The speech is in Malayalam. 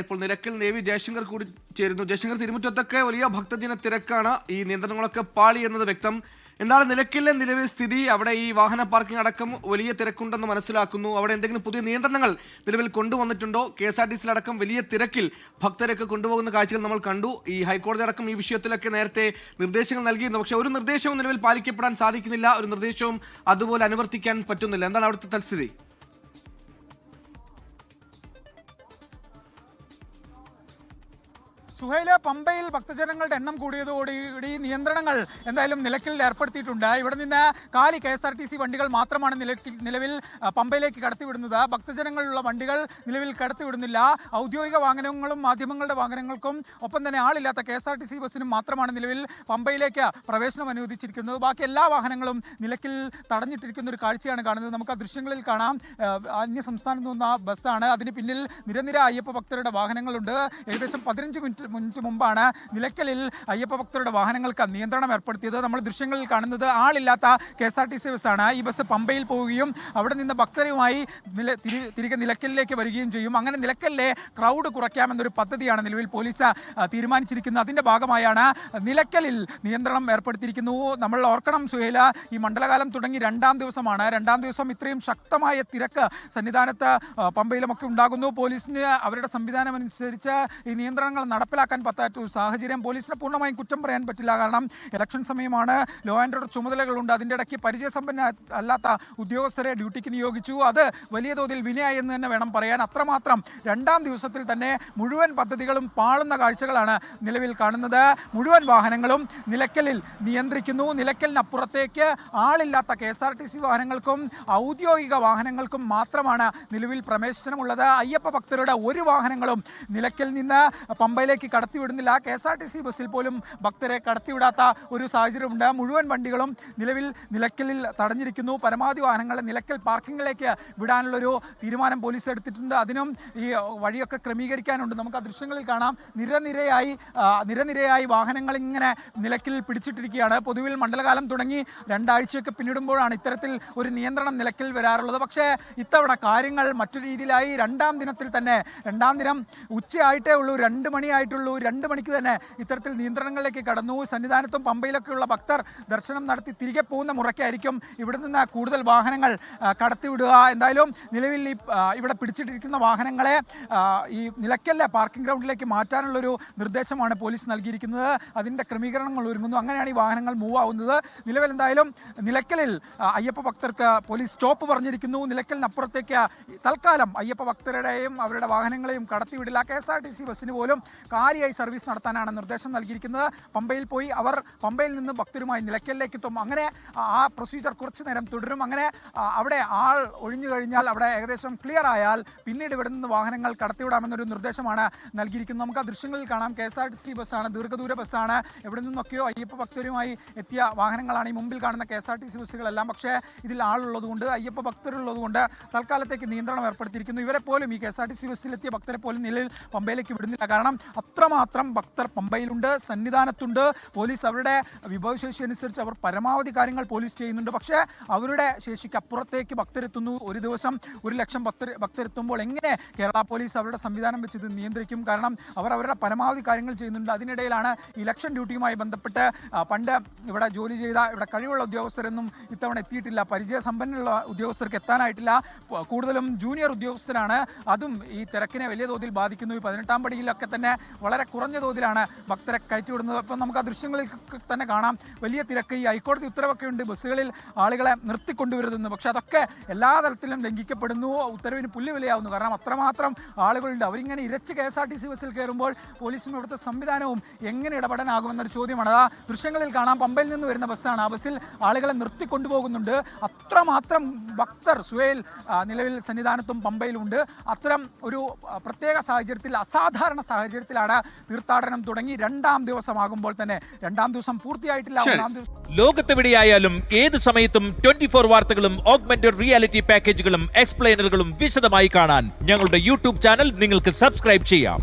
ഇപ്പോൾ നിലയ്ക്കൽ നേവി ജയശങ്കർ കൂടി ചേരുന്നു. ജയശങ്കർ, തിരുമുറ്റത്തൊക്കെ വലിയ ഭക്തജന തിരക്കാണ്. ഈ നിയന്ത്രണങ്ങളൊക്കെ പാളി എന്നത് വ്യക്തം. എന്താണ് നിലയ്ക്കലിലെ നിലവിൽ സ്ഥിതി? അവിടെ ഈ വാഹന പാർക്കിംഗ് അടക്കം വലിയ തിരക്കുണ്ടെന്ന് മനസ്സിലാക്കുന്നു. അവിടെ എന്തെങ്കിലും പുതിയ നിയന്ത്രണങ്ങൾ നിലവിൽ കൊണ്ടുവന്നിട്ടുണ്ടോ? KSRTC അടക്കം വലിയ തിരക്കിൽ ഭക്തരൊക്കെ കൊണ്ടുപോകുന്ന കാഴ്ചകൾ നമ്മൾ കണ്ടു. ഈ ഹൈക്കോടതി അടക്കം ഈ വിഷയത്തിലൊക്കെ നേരത്തെ നിർദ്ദേശങ്ങൾ നൽകിയിരുന്നു. പക്ഷേ ഒരു നിർദ്ദേശവും നിലവിൽ പാലിക്കപ്പെടാൻ സാധിക്കുന്നില്ല. ഒരു നിർദ്ദേശവും അതുപോലെ അനുവർത്തിക്കാൻ പറ്റുന്നില്ല. എന്താണ് അവിടുത്തെ തൽസ്ഥിതി? സുഹൈല, പമ്പയിൽ ഭക്തജനങ്ങളുടെ എണ്ണം കൂടിയതോടുകൂടി നിയന്ത്രണങ്ങൾ എന്തായാലും നിലയ്ക്കലിൽ ഏർപ്പെടുത്തിയിട്ടുണ്ട്. ഇവിടെ നിന്ന് കാലി KSRTC വണ്ടികൾ മാത്രമാണ് നിലവിൽ പമ്പയിലേക്ക് കടത്തിവിടുന്നത്. ഭക്തജനങ്ങളുള്ള വണ്ടികൾ നിലവിൽ കടത്തിവിടുന്നില്ല. ഔദ്യോഗിക വാഹനങ്ങളും മാധ്യമങ്ങളുടെ വാഹനങ്ങൾക്കും ഒപ്പം തന്നെ ആളില്ലാത്ത KSRTC ബസ്സിനും മാത്രമാണ് നിലവിൽ പമ്പയിലേക്ക് പ്രവേശനം അനുവദിച്ചിരിക്കുന്നത്. ബാക്കി എല്ലാ വാഹനങ്ങളും നിലയ്ക്കൽ തടഞ്ഞിട്ടിരിക്കുന്ന ഒരു കാഴ്ചയാണ് കാണുന്നത്. നമുക്ക് ആ ദൃശ്യങ്ങളിൽ കാണാം. അന്യ സംസ്ഥാനത്ത് നിന്ന ബസ്സാണ്. അതിന് പിന്നിൽ നിരനിര അയ്യപ്പ ഭക്തരുടെ വാഹനങ്ങളുണ്ട്. ഏകദേശം 15 മിനിറ്റ് മുമ്പാണ് നിലയ്ക്കലിൽ അയ്യപ്പ ഭക്തരുടെ വാഹനങ്ങൾക്ക് നിയന്ത്രണം ഏർപ്പെടുത്തിയത്. നമ്മൾ ദൃശ്യങ്ങളിൽ കാണുന്നത് ആളില്ലാത്ത KSRTC ബസ്സാണ്. ഈ ബസ് പമ്പയിൽ പോവുകയും അവിടെ നിന്ന് ഭക്തരുമായി തിരികെ നിലയ്ക്കലിലേക്ക് വരികയും ചെയ്യും. അങ്ങനെ നിലയ്ക്കലിലെ ക്രൗഡ് കുറയ്ക്കാമെന്നൊരു പദ്ധതിയാണ് നിലവിൽ പോലീസ് തീരുമാനിച്ചിരിക്കുന്നത്. അതിൻ്റെ ഭാഗമായാണ് നിലയ്ക്കലിൽ നിയന്ത്രണം ഏർപ്പെടുത്തിയിരിക്കുന്നു. നമ്മൾ ഓർക്കണം സുഹൈല, ഈ മണ്ഡലകാലം തുടങ്ങി 2ാം ദിവസമാണ്. 2ാം ദിവസം ഇത്രയും ശക്തമായ തിരക്ക് സന്നിധാനത്ത് പമ്പയിലുമൊക്കെ ഉണ്ടാകുന്നു. പോലീസിന് അവരുടെ സംവിധാനം അനുസരിച്ച് ഈ നിയന്ത്രണങ്ങൾ നടപ്പിലാക്കാൻ പറ്റാത്ത ഒരു സാഹചര്യം. പോലീസിനെ പൂർണ്ണമായും കുറ്റം പറയാൻ പറ്റില്ല. കാരണം ഇലക്ഷൻ സമയമാണ്, ലോ ആൻഡ് ഓർഡർ ചുമതലകളുണ്ട്. അതിൻ്റെ ഇടയ്ക്ക് പരിചയസമ്പന്ന അല്ലാത്ത ഉദ്യോഗസ്ഥരെ ഡ്യൂട്ടിക്ക് നിയോഗിച്ചു. അത് വലിയ തോതിൽ വിനയായി എന്ന് തന്നെ വേണം പറയാൻ. അത്രമാത്രം 2ാം ദിവസത്തിൽ തന്നെ മുഴുവൻ പദ്ധതികളും പാളുന്ന കാഴ്ചകളാണ് നിലവിൽ കാണുന്നത്. മുഴുവൻ വാഹനങ്ങളും നിലയ്ക്കലിൽ നിയന്ത്രിക്കുന്നു. നിലയ്ക്കലിനപ്പുറത്തേക്ക് ആളില്ലാത്ത KSRTC വാഹനങ്ങൾക്കും ഔദ്യോഗിക വാഹനങ്ങൾക്കും മാത്രമാണ് നിലവിൽ പ്രവേശനമുള്ളത്. അയ്യപ്പ ഭക്തരുടെ ഒരു വാഹനങ്ങളും നിലയ്ക്കൽ നിന്ന് പമ്പയിലേക്ക് കടത്തിവിടുന്നില്ല. KSRTC ബസ്സിൽ പോലും ഭക്തരെ കടത്തിവിടാത്ത ഒരു സാഹചര്യമുണ്ട്. മുഴുവൻ വണ്ടികളും നിലവിൽ നിലയ്ക്കലിൽ തടഞ്ഞിരിക്കുന്നു. പരമാവധി വാഹനങ്ങളെ നിലയ്ക്കൽ പാർക്കിങ്ങിലേക്ക് വിടാനുള്ളൊരു തീരുമാനം പോലീസ് എടുത്തിട്ടുണ്ട്. അതിനും ഈ വഴിയൊക്കെ ക്രമീകരിക്കാനുണ്ട്. നമുക്ക് ആ ദൃശ്യങ്ങളിൽ കാണാം. നിരനിരയായി വാഹനങ്ങൾ ഇങ്ങനെ നിലയ്ക്കലിൽ പിടിച്ചിട്ടിരിക്കുകയാണ്. പൊതുവിൽ മണ്ഡലകാലം തുടങ്ങി 2 ആഴ്ചയൊക്കെ പിന്നിടുമ്പോഴാണ് ഇത്തരത്തിൽ ഒരു നിയന്ത്രണം നിലയ്ക്കലിൽ വരാറുള്ളത്. പക്ഷേ ഇത്തവണ കാര്യങ്ങൾ മറ്റൊരു രീതിയിലായി. 2ാം ദിനത്തിൽ തന്നെ, 2ാം ദിനം ഉച്ചയായിട്ടേ ഉള്ളൂ, 2 മണിയായിട്ടുള്ളൂ. 2 മണിക്ക് തന്നെ ഇത്തരത്തിൽ നിയന്ത്രണങ്ങളിലേക്ക് കടന്നു. സന്നിധാനത്തും പമ്പയിലൊക്കെയുള്ള ഭക്തർ ദർശനം നടത്തി തിരികെ പോകുന്ന മുറയ്ക്കായിരിക്കും ഇവിടെ നിന്ന് കൂടുതൽ വാഹനങ്ങൾ കടത്തിവിടുക. എന്തായാലും നിലവിൽ ഇവിടെ പിടിച്ചിട്ടിരിക്കുന്ന വാഹനങ്ങളെ ഈ നിലയ്ക്കലിലെ പാർക്കിംഗ് ഗ്രൗണ്ടിലേക്ക് മാറ്റാനുള്ളൊരു നിർദ്ദേശമാണ് പോലീസ് നൽകിയിരിക്കുന്നത്. അതിൻ്റെ ക്രമീകരണങ്ങൾ ഒരുങ്ങുന്നു. അങ്ങനെയാണ് ഈ വാഹനങ്ങൾ മൂവ് ആവുന്നത്. നിലവിൽ എന്തായാലും നിലയ്ക്കലിൽ അയ്യപ്പ ഭക്തർക്ക് പോലീസ് സ്റ്റോപ്പ് പറഞ്ഞിരിക്കുന്നു. നിലയ്ക്കലിനപ്പുറത്തേക്ക് തൽക്കാലം അയ്യപ്പ ഭക്തരുടെയും അവരുടെ വാഹനങ്ങളെയും കടത്തിവിടില്ല. KSRTC ബസ്സിന് പോലും കാര്യമായി സർവീസ് നടത്താനാണ് നിർദ്ദേശം നൽകിയിരിക്കുന്നത്. പമ്പയിൽ പോയി അവർ പമ്പയിൽ നിന്ന് ഭക്തരുമായി നിലയ്ക്കലിലേക്ക് എത്തും. അങ്ങനെ ആ പ്രൊസീജിയർ കുറച്ച് നേരം തുടരും. അങ്ങനെ അവിടെ ആൾ ഒഴിഞ്ഞു കഴിഞ്ഞാൽ, അവിടെ ഏകദേശം ക്ലിയർ ആയാൽ പിന്നീട് ഇവിടെ നിന്ന് വാഹനങ്ങൾ കടത്തിവിടാമെന്നൊരു നിർദ്ദേശമാണ് നൽകിയിരിക്കുന്നത്. നമുക്ക് ആ ദൃശ്യങ്ങളിൽ കാണാം. KSRTC ബസ്സാണ്, ദീർഘദൂര ബസ്സാണ്. എവിടെ നിന്നൊക്കെയോ അയ്യപ്പ ഭക്തരുമായി എത്തിയ വാഹനങ്ങളാണ് ഈ മുമ്പിൽ കാണുന്ന KSRTC ബസ്സുകളെല്ലാം. പക്ഷേ ഇതിൽ ആളുള്ളതുകൊണ്ട്, അയ്യപ്പ ഭക്തരുള്ളതുകൊണ്ട് തൽക്കാലത്തേക്ക് നിയന്ത്രണം ഏർപ്പെടുത്തിയിരിക്കുന്നു. ഇവരെ പോലും, ഈ KSRTC ബസ്സിലെത്തിയ ഭക്തരെ പോലും നിലവിൽ പമ്പയിലേക്ക് വിടുന്നില്ല. കാരണം അത്രമാത്രം ഭക്തർ പമ്പയിലുണ്ട്, സന്നിധാനത്തുണ്ട്. പോലീസ് അവരുടെ വിഭവശേഷി അനുസരിച്ച് അവർ പരമാവധി കാര്യങ്ങൾ പോലീസ് ചെയ്യുന്നുണ്ട്. പക്ഷേ അവരുടെ ശേഷിക്ക് അപ്പുറത്തേക്ക് ഭക്തരെത്തുന്നു. ഒരു ദിവസം 1 ലക്ഷം ഭക്തരെത്തുമ്പോൾ എങ്ങനെ കേരള പോലീസ് അവരുടെ സംവിധാനം വെച്ച് ഇത് നിയന്ത്രിക്കും? കാരണം അവർ അവരുടെ പരമാവധി കാര്യങ്ങൾ ചെയ്യുന്നുണ്ട്. അതിനിടയിലാണ് ഇലക്ഷൻ ഡ്യൂട്ടിയുമായി ബന്ധപ്പെട്ട് പണ്ട് ഇവിടെ ജോലി ചെയ്ത, ഇവിടെ കഴിവുള്ള ഉദ്യോഗസ്ഥരൊന്നും ഇത്തവണ എത്തിയിട്ടില്ല. പരിചയസമ്പന്നുള്ള ഉദ്യോഗസ്ഥർക്ക് എത്താനായിട്ടില്ല. കൂടുതലും ജൂനിയർ ഉദ്യോഗസ്ഥരാണ്. അതും ഈ തിരക്കിനെ വലിയ തോതിൽ ബാധിക്കുന്നു. ഈ 18ാം പടിയിലൊക്കെ തന്നെ വളരെ കുറഞ്ഞ തോതിലാണ് ഭക്തരെ കയറ്റിവിടുന്നത്. അപ്പം നമുക്ക് ആ ദൃശ്യങ്ങളിൽ തന്നെ കാണാം. വലിയ തിരക്ക്. ഈ ഹൈക്കോടതി ഉത്തരവൊക്കെ ഉണ്ട് ബസ്സുകളിൽ ആളുകളെ നിർത്തിക്കൊണ്ടുവരുന്നത്. പക്ഷേ അതൊക്കെ എല്ലാ തലത്തിലും ലംഘിക്കപ്പെടുന്നു. ഉത്തരവിന് പുല്ലുവിലയാവുന്നു. കാരണം അത്രമാത്രം ആളുകളുണ്ട്. അവരിങ്ങനെ ഇരച്ച് KSRTC ബസ്സിൽ കയറുമ്പോൾ പോലീസും ഇവിടുത്തെ സംവിധാനവും എങ്ങനെ ഇടപെടാനാകുമെന്നൊരു ചോദ്യമാണ്. ആ ദൃശ്യങ്ങളിൽ കാണാം. പമ്പയിൽ നിന്ന് വരുന്ന ബസ്സാണ്. ആ ബസ്സിൽ ആളുകളെ നിർത്തിക്കൊണ്ടുപോകുന്നുണ്ട്. അത്രമാത്രം ഭക്തർ സുഹൈൽ നിലവിൽ സന്നിധാനത്തും പമ്പയിലുണ്ട്. അത്തരം ഒരു പ്രത്യേക സാഹചര്യത്തിൽ, അസാധാരണ സാഹചര്യത്തിലാണ് തീർത്ഥാടനം തുടങ്ങി 2ാം ദിവസമാകുമ്പോൾ തന്നെ. 2ാം ദിവസം പൂർത്തിയായിട്ടില്ല. 1ാം ദിവസം ലോകത്തെവിടെയായാലും ഏത് സമയത്തും 24 വാർത്തകളും ഓഗ്മെന്റഡ് റിയാലിറ്റി പാക്കേജുകളും എക്സ്പ്ലെയിനറുകളും വിശദമായി കാണാൻ ഞങ്ങളുടെ യൂട്യൂബ് ചാനൽ നിങ്ങൾക്ക് സബ്സ്ക്രൈബ് ചെയ്യാം.